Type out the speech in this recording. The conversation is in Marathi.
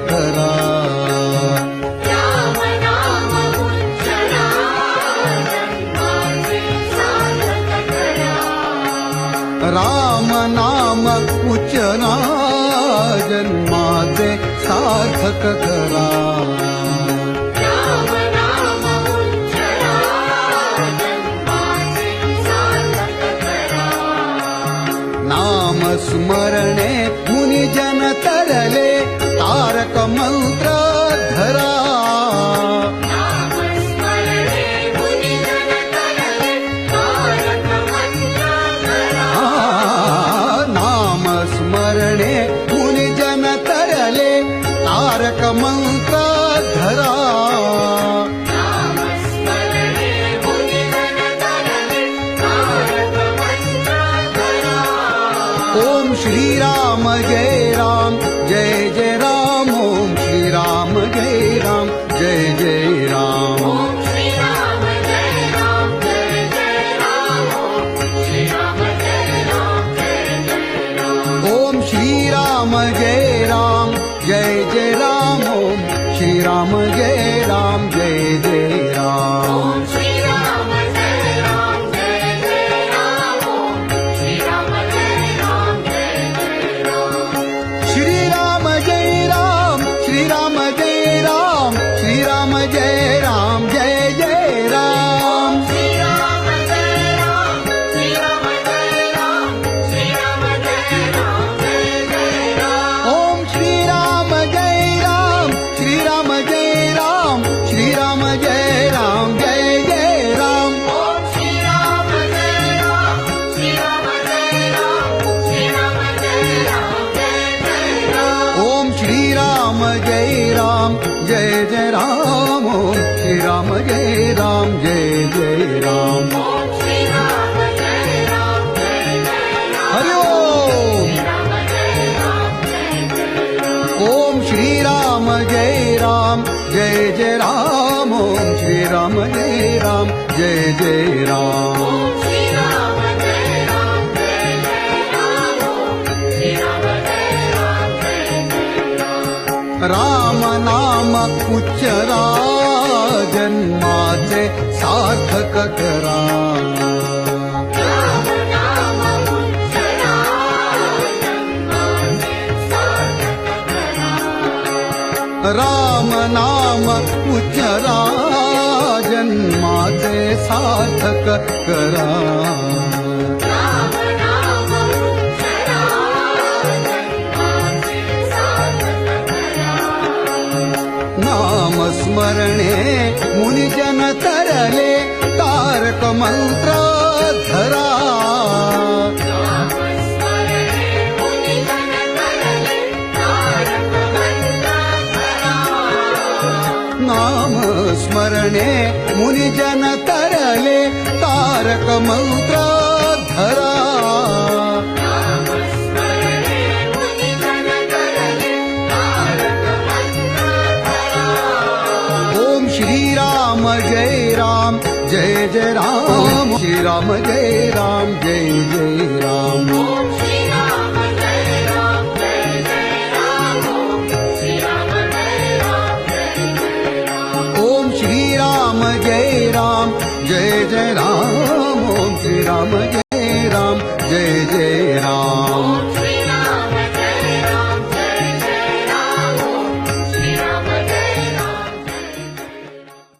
करा. राम नाम उच्चरा जन्माचे सार्थक करा. नाम स्मरणे मुनिजन तरले तारक मंत्र धरा. नाम स्मरणे मुनिजन तरले तारक मंत्र धरा. ओम श्री राम जय राम जय जय राम. ओम श्री राम जय राम जय जय राम. ओम श्री राम जय राम जय जय राम. ओम श्री राम जय राम जय जय राम. ओम श्री राम जय राम जय जय राम. ओम श्री राम जय राम जय जय राम. ओम श्री राम जय राम जय जय राम. श्री राम जय राम श्री राम जय राम श्री राम जय राम जय जय राम. श्री राम जय राम श्री राम जय राम. श्री राम जय राम जय जय राम. ओम श्री राम जय राम श्री राम जय राम श्री राम जय राम जय जय राम. ओम श्री राम जय राम श्री राम जय राम. श्री राम जय राम जय जय राम. ओम श्री राम जय राम जय जय राम. ओम श्री राम जय राम जय जय राम. ओम श्री राम जय राम जय जय राम. हरि ओम. ओम श्री राम जय राम जय जय राम. ओम श्री राम जय राम जय जय राम. ओम श्री राम जय राम जय जय राम. ओम श्री राम जय राम जय जय राम. राम नाम उच्चरा जन्माचे सार्थक करा. राम नाम उच्चरा जन्माचे सार्थक करा. राम नाम उच्चरा जन्माचे सार्थक करा. राम नाम उच्चरा जन्माचे सार्थक करा. नाम स्मरणे मुनिजन तरले तारक मंत्र धरा. नाम स्मरणे मुनिजन तरले तारक मंत्र धरा. नाम स्मरणे मुनिजन तरले तारक मंत्र धरा. नाम स्मरणे मुनिजन तरले तारक मंत्र धरा. ओम श्री राम जय राम जय जय राम. श्री राम जय राम जय जय राम. ओम श्री राम जय राम जय जय राम. ओम श्री राम जय राम जय जय राम. ओम श्री राम जय राम जय जय राम. ओम श्री राम जय